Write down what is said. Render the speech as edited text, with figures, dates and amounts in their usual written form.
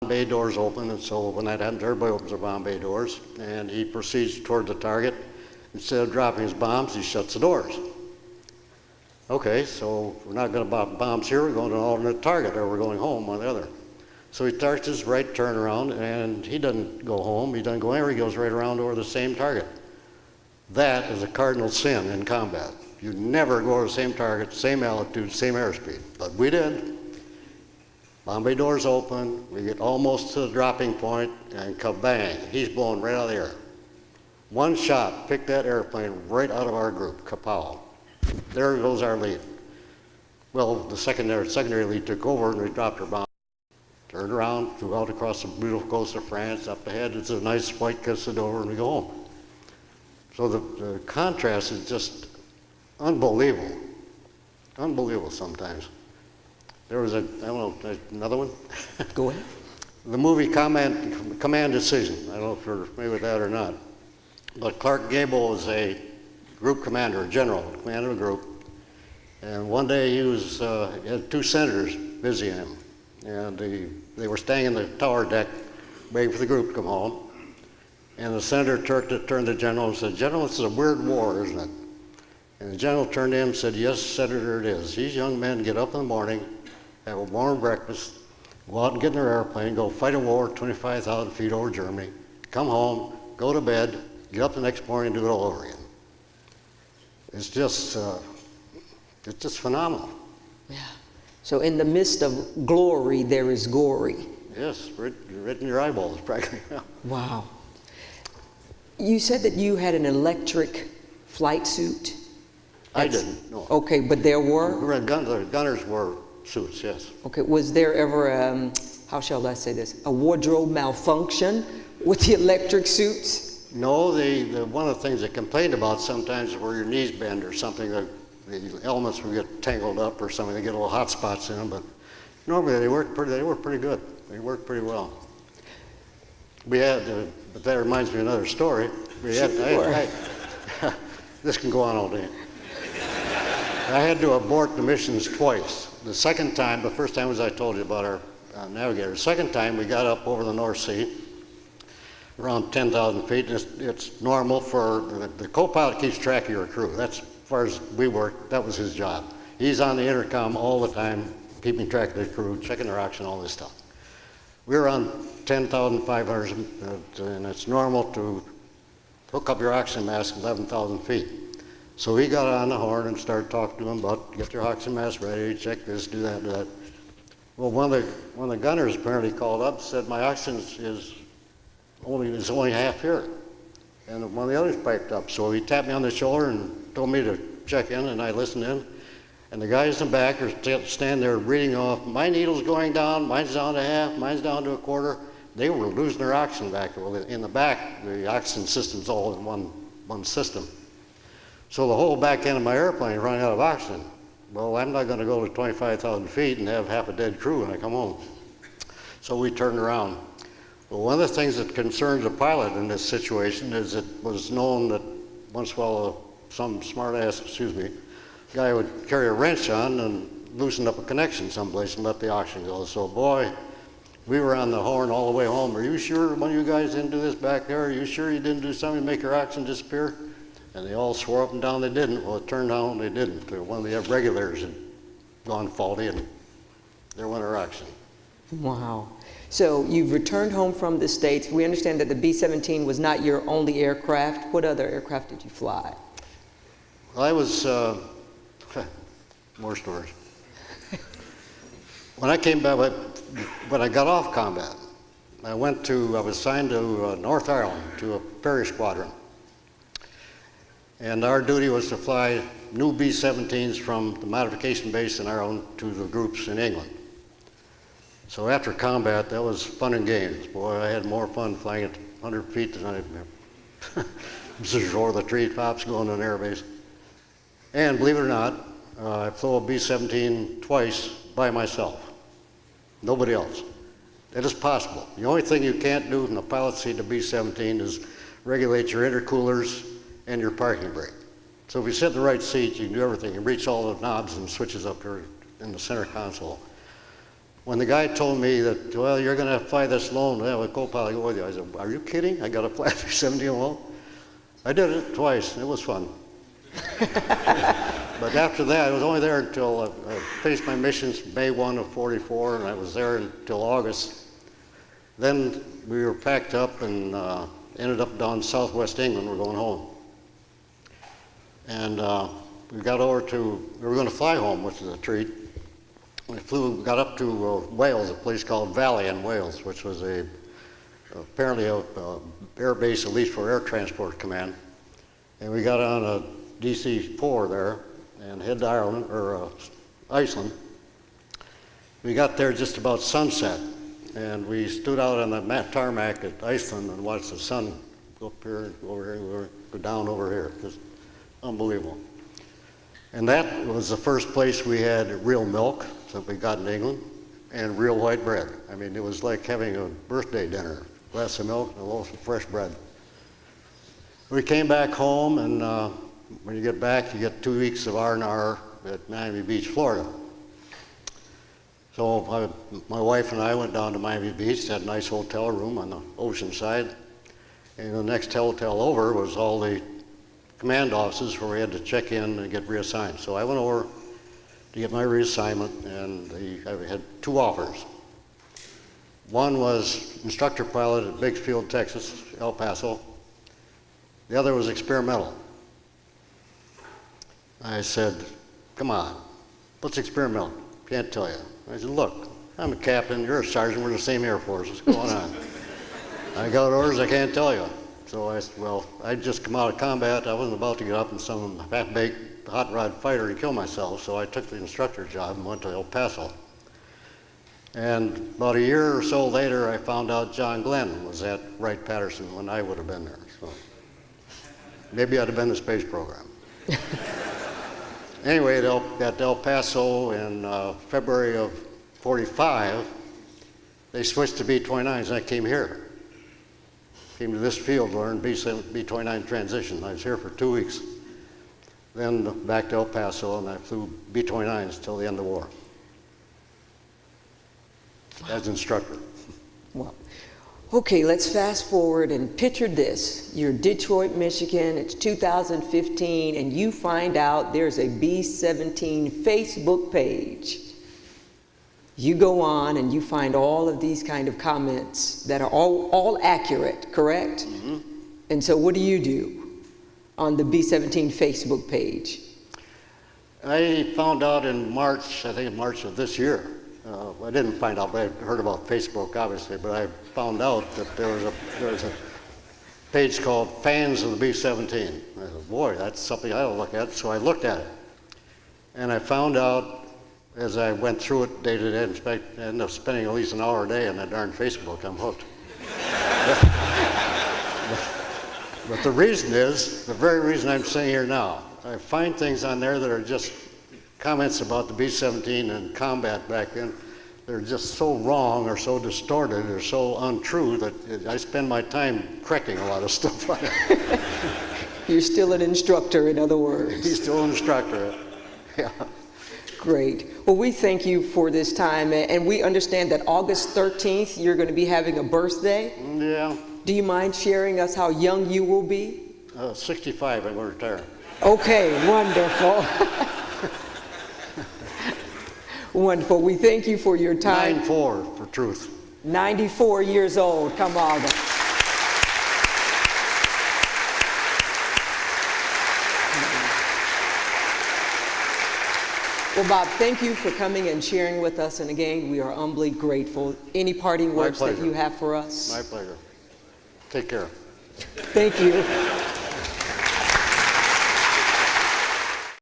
bay doors open, and so when that happens, everybody opens their bomb bay doors, and he proceeds toward the target. Instead of dropping his bombs, he shuts the doors. Okay, so we're not going to bomb bombs here, we're going to an alternate target, or we're going home on the other. So he starts his right turnaround, and he doesn't go home, he doesn't go anywhere, he goes right around over the same target. That is a cardinal sin in combat. You never go to the same target, same altitude, same airspeed. But we did. Bomb bay doors open, we get almost to the dropping point, and kabang, he's blown right out of the air. One shot picked that airplane right out of our group, kapow. There goes our lead. Well, the secondary lead took over and we dropped our bomb. Turned around, flew out across the beautiful coast of France, up ahead, it's a nice white kiss it over, and we go home. So the contrast is just unbelievable. Unbelievable sometimes. There was another one? Go ahead. The movie Command Decision. I don't know if you're familiar with that or not. But Clark Gable was a group commander, a general, commander of a group. And one day he had two senators visiting him. And they were staying in the tower deck waiting for the group to come home. And the senator turned to the general and said, "General, this is a weird war, isn't it?" And the general turned to him and said, "Yes, Senator, it is. These young men get up in the morning, have a warm breakfast, go out and get in their airplane, go fight a war 25,000 feet over Germany, come home, go to bed, get up the next morning and do it all over again." It's just phenomenal. Yeah. So in the midst of glory, there is gory. Yes, right in your eyeballs, practically. Wow. You said that you had an electric flight suit? I didn't, no. Okay, but there were? The gunners wore suits, yes. Okay, was there ever, how shall I say this, a wardrobe malfunction with the electric suits? No, one of the things they complained about sometimes is where your knees bend or something, the elements would get tangled up or something, they get little hot spots in them, but normally they were pretty good. They worked pretty well. We had, but that reminds me of another story. This can go on all day. I had to abort the missions twice. The first time was I told you about our navigator. The second time we got up over the North Sea, around 10,000 feet, and it's normal for, the co-pilot keeps track of your crew. That's, as far as we worked, that was his job. He's on the intercom all the time, keeping track of the crew, checking their oxygen, all this stuff. We were on 10,500, and it's normal to hook up your oxygen mask 11,000 feet. So he got on the horn and started talking to him about, get your oxygen mask ready, check this, do that, do that. Well, one of the gunners apparently called up and said, "My oxygen is only half here." And one of the others piped up. So he tapped me on the shoulder and told me to check in, and I listened in. And the guys in the back are standing there reading off, "My needle's going down, mine's down to half, mine's down to a quarter." They were losing their oxygen back there. Well, in the back, the oxygen system's all in one system. So the whole back end of my airplane running out of oxygen. Well, I'm not going to go to 25,000 feet and have half a dead crew when I come home. So we turned around. Well, one of the things that concerns a pilot in this situation is it was known that once in a while some smart-ass, guy would carry a wrench on and loosen up a connection someplace and let the oxygen go. So, boy, we were on the horn all the way home. "Are you sure one of you guys didn't do this back there? Are you sure you didn't do something to make your oxygen disappear?" And they all swore up and down they didn't. Well, it turned out they didn't. One of the regulars had gone faulty, and there went our oxygen. Wow. So you've returned home from the States. We understand that the B-17 was not your only aircraft. What other aircraft did you fly? Well, I was, more stories. When I came back, when I got off combat, I was assigned to North Ireland to a ferry squadron. And our duty was to fly new B-17s from the modification base in Ireland to the groups in England. So after combat, that was fun and games. Boy, I had more fun flying at 100 feet than I over the treetops going to an air base. And believe it or not, I flew a B-17 twice by myself. Nobody else. That is possible. The only thing you can't do in the pilot seat of B-17 is regulate your intercoolers and your parking brake. So if you sit in the right seat, you can do everything. You reach all the knobs and switches up here in the center console. when the guy told me that, well, you're going to fly this alone, yeah, well, co-pilot, go with you. I said, are you kidding? I got to fly B-17 alone? I did it twice. It was fun. But after that, I was only there until I finished my missions May 1 of 44, and I was there until August. Then we were packed up and ended up down southwest England. We're going home. And we got over to, we were going to fly home, which is a treat. We got up to Wales, a place called Valley in Wales, which was apparently a air base, at least for Air Transport Command. And we got on a DC-4 there and head to Ireland, or Iceland. We got there just about sunset, and we stood out on the tarmac at Iceland and watched the sun go up here, go over here, go down over here. Just unbelievable. And that was the first place we had real milk that we got in England, and real white bread. I mean, it was like having a birthday dinner, a glass of milk and a loaf of fresh bread. We came back home, and when you get back, you get 2 weeks of R&R at Miami Beach, Florida. So my wife and I went down to Miami Beach, had a nice hotel room on the ocean side, and the next hotel over was all the command offices where we had to check in and get reassigned. So I went over to get my reassignment, and I had 2 offers. One was instructor pilot at Biggsfield, Texas, El Paso. The other was experimental. I said, come on, what's experimental? Can't tell you. I said, look, I'm a captain, you're a sergeant, we're in the same Air Force, what's going on? I got orders, I can't tell you. So I said, well, I'd just come out of combat, I wasn't about to get up in some half-baked hot rod fighter and kill myself, so I took the instructor job and went to El Paso. And about a year or so later, I found out John Glenn was at Wright-Patterson when I would have been there. So maybe I'd have been in the space program. Anyway, at El Paso in February of 45, they switched to B-29s, and I came here. Came to this field to learn B-29 transition. I was here for 2 weeks. Then back to El Paso, and I flew B-29s till the end of the war as instructor. Well, okay, let's fast forward and picture this. You're Detroit, Michigan, it's 2015, and you find out there's a B-17 Facebook page. You go on and you find all of these kind of comments that are all accurate, correct? Mm-hmm. And so what do you do on the B-17 Facebook page? I found out in March, I think in March of this year. I didn't find out, but I heard about Facebook, obviously, but I found out that there was a page called Fans of the B-17. I said, boy, that's something I don't look at, so I looked at it. And I found out, as I went through it day to day, I ended up spending at least an hour a day on that darn Facebook. I'm hooked. But the reason is, the very reason I'm sitting here now, I find things on there that are just comments about the B-17 and combat back then. They're just so wrong or so distorted or so untrue that I spend my time correcting a lot of stuff on it. You're still an instructor, in other words. He's still an instructor, yeah. Great. Well, we thank you for this time, and we understand that August 13th, you're going to be having a birthday. Yeah. Do you mind sharing us how young you will be? 65, I'm going to retire. Okay, wonderful. Wonderful. We thank you for your time. 94 for truth. 94 years old. Come on. Well, Bob, thank you for coming and sharing with us. And again, we are humbly grateful. Any parting words that you have for us? My pleasure. Take care. Thank you.